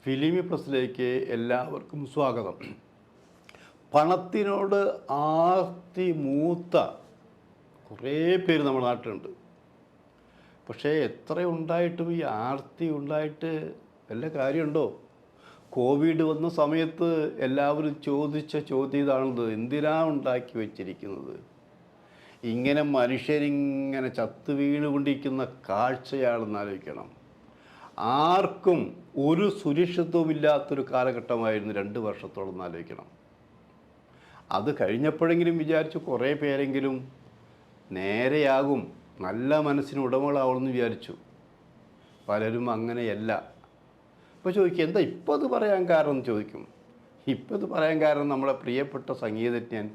ഫിലിമി പ്ലസിലേക്ക് എല്ലാവർക്കും സ്വാഗതം. പണത്തിനോട് ആർത്തി മൂത്ത കുറേ പേര് നമ്മുടെ നാട്ടിലുണ്ട്. പക്ഷേ എത്ര ഉണ്ടായിട്ടും ഈ ആർത്തി ഉണ്ടായിട്ട് വല്ല കാര്യമുണ്ടോ? കോവിഡ് വന്ന സമയത്ത് എല്ലാവരും ചോദിച്ച ചോദ്യം ഇതാണത്: എന്തിനാ ഉണ്ടാക്കി വച്ചിരിക്കുന്നത്? ഇങ്ങനെ മനുഷ്യരിങ്ങനെ ചത്തു വീണുകൊണ്ടിരിക്കുന്ന കാഴ്ചയാണെന്ന് ആലോചിക്കണം. ആർക്കും ഒരു സുരക്ഷിതവുമില്ലാത്തൊരു കാലഘട്ടമായിരുന്നു 2 വർഷത്തോളം എന്ന് ആലോചിക്കണം. അത് കഴിഞ്ഞപ്പോഴെങ്കിലും വിചാരിച്ചു കുറേ പേരെങ്കിലും നേരെയാകും, നല്ല മനസ്സിന് ഉടമകളാവുമെന്ന് വിചാരിച്ചു. പലരും അങ്ങനെയല്ല. ഇപ്പോൾ ചോദിക്കും, എന്താ ഇപ്പോൾ അത് പറയാൻ കാരണം എന്ന് ചോദിക്കും. ഇപ്പോൾ ഇത് പറയാൻ കാരണം നമ്മുടെ പ്രിയപ്പെട്ട സംഗീതജ്ഞൻ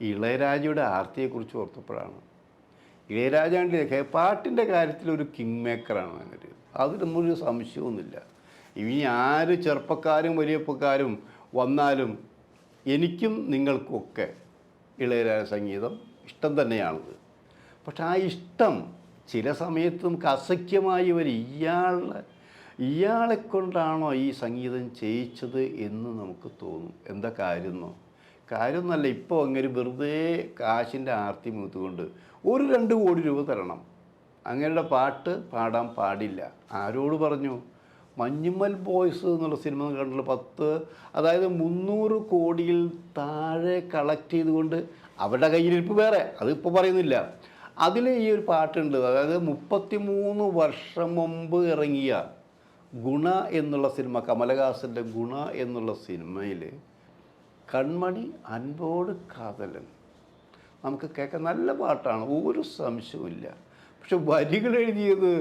ഇളയരാജയുടെ ആർത്തിയെക്കുറിച്ച് ഓർത്തപ്പോഴാണ്. ഇളയരാജാൻ്റെ പാട്ടിൻ്റെ കാര്യത്തിൽ ഒരു കിങ് മേക്കറാണ് അങ്ങനെ. അതിലൊന്നൊരു സംശയമൊന്നുമില്ല. ഇനി ആര് ചെറുപ്പക്കാരും വലിയപ്പക്കാരും വന്നാലും എനിക്കും നിങ്ങൾക്കൊക്കെ ഇളയരാജ സംഗീതം ഇഷ്ടം തന്നെയാണത്. പക്ഷെ ആ ഇഷ്ടം ചില സമയത്ത് നമുക്ക് അസഖ്യമായി വരും. ഇയാളെ കൊണ്ടാണോ ഈ സംഗീതം ചെയ്യിച്ചത് എന്ന് നമുക്ക് തോന്നും. എന്താ കാര്യമൊന്നുമല്ല. ഇപ്പോൾ അങ്ങനെ വെറുതെ കാശിൻ്റെ ആർത്തി മൂത്തുകൊണ്ട് 1-2 കോടി രൂപ തരണം, അങ്ങനെയുള്ള പാട്ട് പാടാൻ പാടില്ല. ആരോട് പറഞ്ഞു? മഞ്ഞുമ്മൽ ബോയ്സ് എന്നുള്ള സിനിമ കണ്ടുള്ള അതായത് 300 കോടിയിൽ താഴെ കളക്ട് ചെയ്തുകൊണ്ട് അവരുടെ കയ്യിലിരിപ്പ് വേറെ, അതിപ്പോൾ പറയുന്നില്ല. അതിൽ ഈ ഒരു പാട്ടുണ്ട്. അതായത് 33 വർഷം മുമ്പ് ഇറങ്ങിയ ഗുണ എന്നുള്ള സിനിമ, കമലഹാസൻ്റെ ഗുണ എന്നുള്ള സിനിമയിൽ കൺമണി അൻപോട് കാതലൻ നമുക്ക് കേൾക്കാൻ നല്ല പാട്ടാണ്, ഒരു സംശയവുമില്ല. പക്ഷെ വരികൾ എഴുതിയത്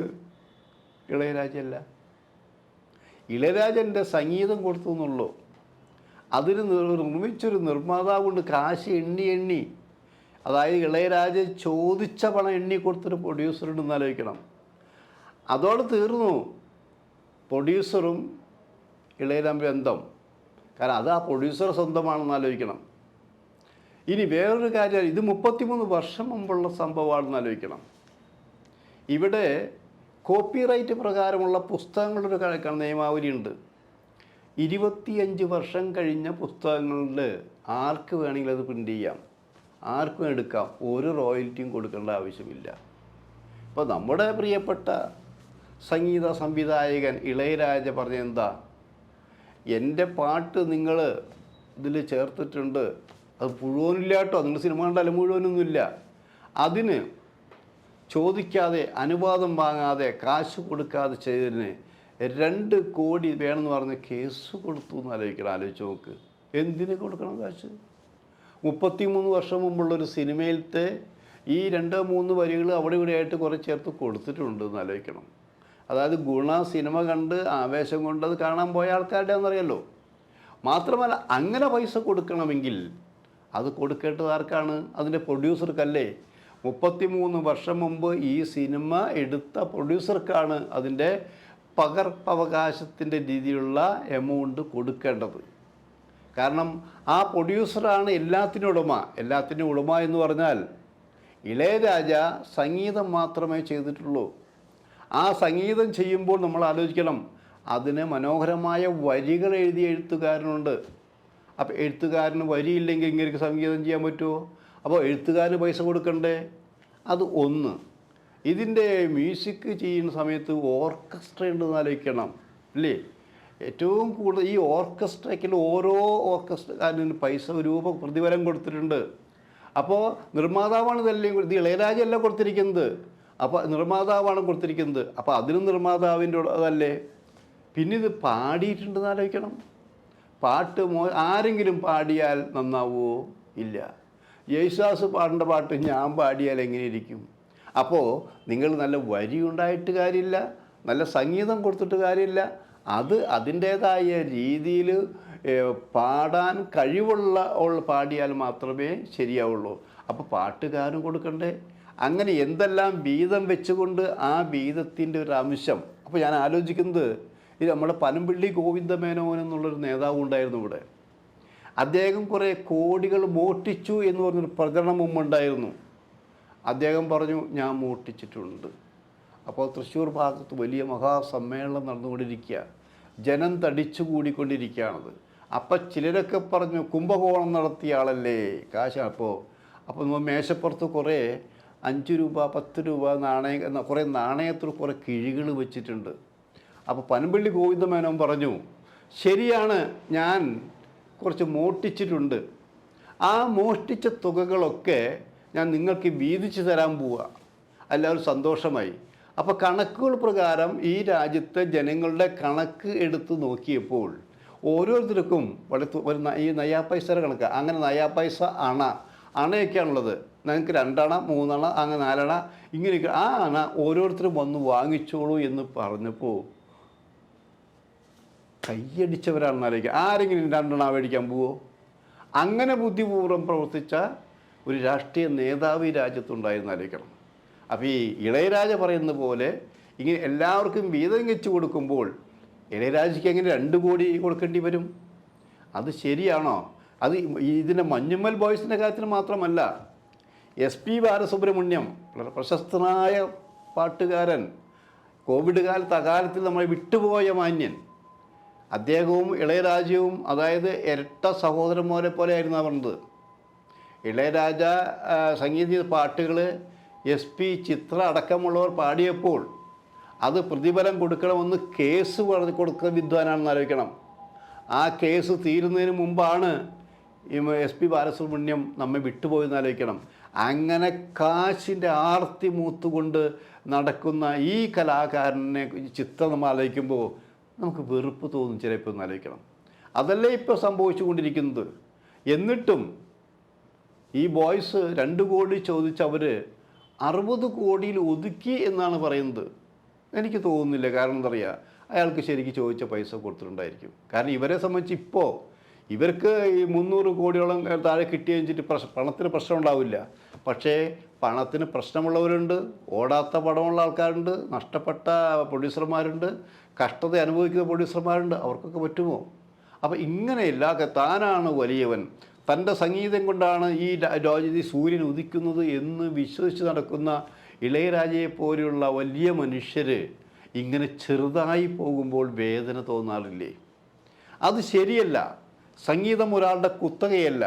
ഇളയരാജയല്ല. ഇളയരാജൻ്റെ സംഗീതം കൊടുത്തു എന്നുള്ളൂ. അതിന് നിർമ്മിച്ചൊരു നിർമ്മാതാവുണ്ട്. കാശ് എണ്ണി അതായത് ഇളയരാജ ചോദിച്ച പണം എണ്ണി കൊടുത്തൊരു പ്രൊഡ്യൂസറുണ്ടെന്ന് ആലോചിക്കണം. അതോടെ തീർന്നു പ്രൊഡ്യൂസറും ഇളയരാജ ബന്ധം. കാരണം അത് ആ പ്രൊഡ്യൂസർ സ്വന്തമാണെന്ന് ആലോചിക്കണം. ഇനി വേറൊരു കാര്യം, ഇത് 33 വർഷം മുമ്പുള്ള സംഭവമാണെന്ന് ആലോചിക്കണം. ഇവിടെ കോപ്പിറൈറ്റ് പ്രകാരമുള്ള പുസ്തകങ്ങളുടെ ഒരു നിയമാവലിയുണ്ട്. 25 വർഷം കഴിഞ്ഞ പുസ്തകങ്ങളിൽ ആർക്ക് വേണമെങ്കിലും അത് പ്രിൻ്റ് ചെയ്യാം, ആർക്കും എടുക്കാം, ഒരു റോയൽറ്റിയും കൊടുക്കേണ്ട ആവശ്യമില്ല. ഇപ്പോൾ നമ്മുടെ പ്രിയപ്പെട്ട സംഗീത സംവിധായകൻ ഇളയരാജ പറഞ്ഞെന്താ, എൻ്റെ പാട്ട് നിങ്ങൾ ഇതിൽ ചേർത്തിട്ടുണ്ട്, അത് മുഴുവനില്ല കേട്ടോ, നിങ്ങൾ സിനിമ കണ്ടാലും മുഴുവനൊന്നുമില്ല. അതിന് ചോദിക്കാതെ, അനുവാദം വാങ്ങാതെ, കാശ് കൊടുക്കാതെ ചെയ്തതിന് 2 കോടി വേണമെന്ന് പറഞ്ഞ് കേസ് കൊടുത്തു എന്ന് ആലോചിച്ച് നോക്ക്. എന്തിനു കൊടുക്കണം കാശ്? 33 വർഷം മുമ്പുള്ളൊരു സിനിമയിലത്തെ ഈ 2-3 വരികൾ അവിടെ ഇവിടെയായിട്ട് കുറേ ചേർത്ത് കൊടുത്തിട്ടുണ്ട് എന്ന് ആലോചിക്കണം. അതായത് ഗുണ സിനിമ കണ്ട് ആവേശം കൊണ്ട് അത് കാണാൻ പോയ ആൾക്കാരുടെ എന്നറിയാലോ. മാത്രമല്ല, അങ്ങനെ പൈസ കൊടുക്കണമെങ്കിൽ അത് കൊടുക്കേണ്ടത് ആർക്കാണ്? അതിൻ്റെ പ്രൊഡ്യൂസർക്കല്ലേ. 33 വർഷം മുമ്പ് ഈ സിനിമ എടുത്ത പ്രൊഡ്യൂസർക്കാണ് അതിൻ്റെ പകർപ്പവകാശത്തിൻ്റെ രീതിയിലുള്ള എമൗണ്ട് കൊടുക്കേണ്ടത്. കാരണം ആ പ്രൊഡ്യൂസറാണ് എല്ലാത്തിനും ഉടമ എന്ന് പറഞ്ഞാൽ ഇളയരാജ സംഗീതം മാത്രമേ ചെയ്തിട്ടുള്ളൂ. ആ സംഗീതം ചെയ്യുമ്പോൾ നമ്മൾ ആലോചിക്കണം, അതിന് മനോഹരമായ വരികൾ എഴുതിയ എഴുത്തുകാരനുണ്ട്. അപ്പോൾ എഴുത്തുകാരന് വരിയില്ലെങ്കിൽ ഇങ്ങനെ സംഗീതം ചെയ്യാൻ പറ്റുമോ? അപ്പോൾ എഴുത്തുകാരന് പൈസ കൊടുക്കണ്ടേ? അത് ഒന്ന്. ഇതിൻ്റെ മ്യൂസിക് ചെയ്യുന്ന സമയത്ത് ഓർക്കസ്ട്ര ഉണ്ടെന്ന് ആലോചിക്കണം, അല്ലേ? ഏറ്റവും കൂടുതൽ ഈ ഓർക്കസ്ട്രയ്ക്ക് ഓരോ ഓർക്കസ്ട്രക്കാരന് പൈസ രൂപ പ്രതിഫലം കൊടുത്തിട്ടുണ്ട്. അപ്പോൾ നിർമ്മാതാവാണ് ഇതെല്ലാം, ഇത് ഇളയരാജയല്ല കൊടുത്തിരിക്കുന്നത്, അപ്പോൾ നിർമ്മാതാവാണ് കൊടുത്തിരിക്കുന്നത്. അപ്പോൾ അതിന് നിർമ്മാതാവിൻ്റെ അതല്ലേ. പിന്നെ ഇത് പാടിയിട്ടുണ്ടെന്ന് ആലോചിക്കണം. പാട്ട് ആരെങ്കിലും പാടിയാൽ നന്നാവുമോ? ഇല്ല. യേശുദാസ് പാടേണ്ട പാട്ട് ഞാൻ പാടിയാൽ എങ്ങനെ ഇരിക്കും? അപ്പോൾ നിങ്ങൾ നല്ല വരി ഉണ്ടായിട്ട് കാര്യമില്ല, നല്ല സംഗീതം കൊടുത്തിട്ട് കാര്യമില്ല. അത് അതിൻ്റേതായ രീതിയിൽ പാടാൻ കഴിവുള്ള പാടിയാൽ മാത്രമേ ശരിയാവുള്ളൂ. അപ്പോൾ പാട്ടുകാരൻ കൊടുക്കണ്ടേ? അങ്ങനെ എന്തെല്ലാം വീതം വെച്ചുകൊണ്ട് ആ വീതത്തിൻ്റെ ഒരു അംശം. അപ്പോൾ ഞാൻ ആലോചിക്കുന്നത്, ഇത് നമ്മുടെ പനമ്പിള്ളി ഗോവിന്ദമേനോൻ എന്നുള്ളൊരു നേതാവ് ഉണ്ടായിരുന്നു ഇവിടെ. അദ്ദേഹം കുറേ കോടികൾ മോഷ്ടിച്ചു എന്ന് പറഞ്ഞൊരു പ്രചരണം മുമ്പുണ്ടായിരുന്നു. അദ്ദേഹം പറഞ്ഞു, ഞാൻ മോഷ്ടിച്ചിട്ടുണ്ട്. അപ്പോൾ തൃശ്ശൂർ ഭാഗത്ത് വലിയ മഹാസമ്മേളനം നടന്നുകൊണ്ടിരിക്കുക. ജനം തടിച്ചു കൂടിക്കൊണ്ടിരിക്കുകയാണത്. അപ്പം ചിലരൊക്കെ പറഞ്ഞു കുംഭകോണം നടത്തിയ ആളല്ലേ കാശ്. അപ്പോൾ നമ്മൾ മേശപ്പുറത്ത് കുറേ 5 രൂപ 10 രൂപ കുറേ നാണയത്തിൽ കുറേ കിഴികൾ വെച്ചിട്ടുണ്ട്. അപ്പോൾ പനമ്പള്ളി ഗോവിന്ദമേനോൻ പറഞ്ഞു, ശരിയാണ്, ഞാൻ കുറച്ച് മോഷ്ടിച്ചിട്ടുണ്ട്. ആ മോഷ്ടിച്ച തുകകളൊക്കെ ഞാൻ നിങ്ങൾക്ക് വീതിച്ചു തരാൻ പോവുക. എല്ലാവരും സന്തോഷമായി. അപ്പോൾ കണക്കുകൾ പ്രകാരം ഈ രാജ്യത്തെ ജനങ്ങളുടെ കണക്ക് എടുത്ത് നോക്കിയപ്പോൾ ഓരോരുത്തർക്കും ഈ നയാ പൈസയുടെ കണക്ക്, അങ്ങനെ നയാ പൈസ അണയൊക്കെയാണുള്ളത്. ഞങ്ങൾക്ക് 2 അണ 3 അണ അങ്ങനെ 4 അണ ഇങ്ങനെയൊക്കെ. ആ അണ ഓരോരുത്തരും വന്ന് വാങ്ങിച്ചോളൂ എന്ന് പറഞ്ഞപ്പോൾ കയ്യടിച്ചവരാണെന്ന് ആലോചിക്കുക. ആരെങ്കിലും 2 അണ മേടിക്കാൻ പോവോ? അങ്ങനെ ബുദ്ധിപൂർവ്വം പ്രവർത്തിച്ച ഒരു രാഷ്ട്രീയ നേതാവ് ഈ രാജ്യത്തുണ്ടായിരുന്നു ആലോചിക്കണം. അപ്പോൾ ഈ ഇളയരാജ പറയുന്ന പോലെ ഇങ്ങനെ എല്ലാവർക്കും വീതം വെച്ച് കൊടുക്കുമ്പോൾ ഇളയരാജയ്ക്ക് എങ്ങനെ 2 കോടി കൊടുക്കേണ്ടി വരും? അത് ശരിയാണോ? അത് ഇതിൻ്റെ മഞ്ഞുമ്മൽ ബോയ്സിൻ്റെ കാര്യത്തിൽ മാത്രമല്ല. SP ബാലസുബ്രഹ്മണ്യം, വളരെ പ്രശസ്തനായ പാട്ടുകാരൻ, കോവിഡ് അകാലത്തിൽ നമ്മൾ വിട്ടുപോയ മാന്യൻ, അദ്ദേഹവും ഇളയരാജയും അതായത് ഇരട്ട സഹോദരന്മാരെ പോലെ ആയിരുന്നു പറഞ്ഞത്. ഇളയരാജ സംഗീത പാട്ടുകൾ SP ചിത്ര അടക്കമുള്ളവർ പാടിയപ്പോൾ അത് പ്രതിഫലം കൊടുക്കണമെന്ന് കേസ് കൊടുക്കുന്ന വിദ്വാനാണെന്ന് ആലോചിക്കണം. ആ കേസ് തീരുന്നതിന് മുമ്പാണ് SP ബാലസുബ്രഹ്മണ്യം നമ്മെ വിട്ടുപോയെന്ന് ആലോചിക്കണം. അങ്ങനെ കാശിൻ്റെ ആർത്തി മൂത്തുകൊണ്ട് നടക്കുന്ന ഈ കലാകാരനെ ചിത്രം നമ്മൾ ആലോചിക്കുമ്പോൾ നമുക്ക് വെറുപ്പ് തോന്നും ചിലപ്പോൾ ഒന്ന് ആലോചിക്കണം. അതല്ലേ ഇപ്പോൾ സംഭവിച്ചു കൊണ്ടിരിക്കുന്നത്. എന്നിട്ടും ഈ ബോയ്സ് 2 കോടി ചോദിച്ചവർ 60 കോടിയിൽ ഒതുക്കി എന്നാണ് പറയുന്നത്. എനിക്ക് തോന്നുന്നില്ല. കാരണം എന്താ പറയുക, അയാൾക്ക് ശരിക്കും ചോദിച്ച പൈസ കൊടുത്തിട്ടുണ്ടായിരിക്കും. കാരണം ഇവരെ സംബന്ധിച്ച് ഇപ്പോൾ ഇവർക്ക് ഈ 300 കോടിയോളം താഴെ കിട്ടിയെന്ന് വെച്ചിട്ട് പണത്തിന് പ്രശ്നം ഉണ്ടാവില്ല. പക്ഷേ പണത്തിന് പ്രശ്നമുള്ളവരുണ്ട്, ഓടാത്ത പടമുള്ള ആൾക്കാരുണ്ട്, നഷ്ടപ്പെട്ട പ്രൊഡ്യൂസർമാരുണ്ട്, കഷ്ടത അനുഭവിക്കുന്ന പ്രൊഡ്യൂസർമാരുണ്ട്. അവർക്കൊക്കെ പറ്റുമോ? അപ്പോൾ ഇങ്ങനെയില്ല, താനാണ് വലിയവൻ, തൻ്റെ സംഗീതം കൊണ്ടാണ് ഈ സൂര്യൻ ഉദിക്കുന്നത് എന്ന് വിശ്വസിച്ച് നടക്കുന്ന ഇളയരാജയെ പോലെയുള്ള വലിയ മനുഷ്യർ ഇങ്ങനെ ചെറുതായി പോകുമ്പോൾ വേദന തോന്നാറില്ലേ? അത് ശരിയല്ല. സംഗീതം ഒരാളുടെ കുത്തകയല്ല,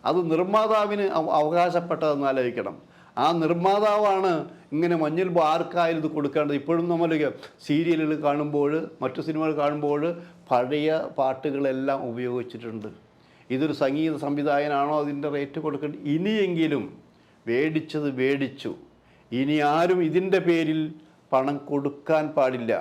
അത് നിർമ്മാതാവിന് അവകാശപ്പെട്ടതെന്ന് ആലോചിക്കണം. ആ നിർമ്മാതാവാണ് ഇങ്ങനെ മഞ്ഞിൽ ആർക്കായാലും ഇത് കൊടുക്കേണ്ടത്. ഇപ്പോഴും നമ്മൾ സീരിയലുകൾ കാണുമ്പോൾ, മറ്റു സിനിമകൾ കാണുമ്പോൾ പഴയ പാട്ടുകളെല്ലാം ഉപയോഗിച്ചിട്ടുണ്ട്. ഇതൊരു സംഗീത സംവിധായകനാണോ അതിൻ്റെ റേറ്റ് കൊടുക്കേണ്ടത്? ഇനിയെങ്കിലും വേടിച്ചത് വേടിച്ചു. ഇനി ആരും ഇതിൻ്റെ പേരിൽ പണം കൊടുക്കാൻ പാടില്ല.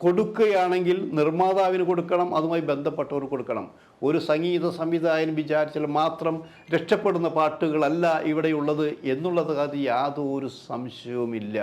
കൊടുക്കുകയാണെങ്കിൽ നിർമ്മാതാവിന് കൊടുക്കണം, അതുമായി ബന്ധപ്പെട്ടവർ കൊടുക്കണം. ഒരു സംഗീത സംവിധായകൻ വിചാരിച്ചാൽ മാത്രം രക്ഷപ്പെടുന്ന പാട്ടുകളല്ല ഇവിടെയുള്ളത് എന്നുള്ളത് യാതൊരു സംശയവുമില്ല.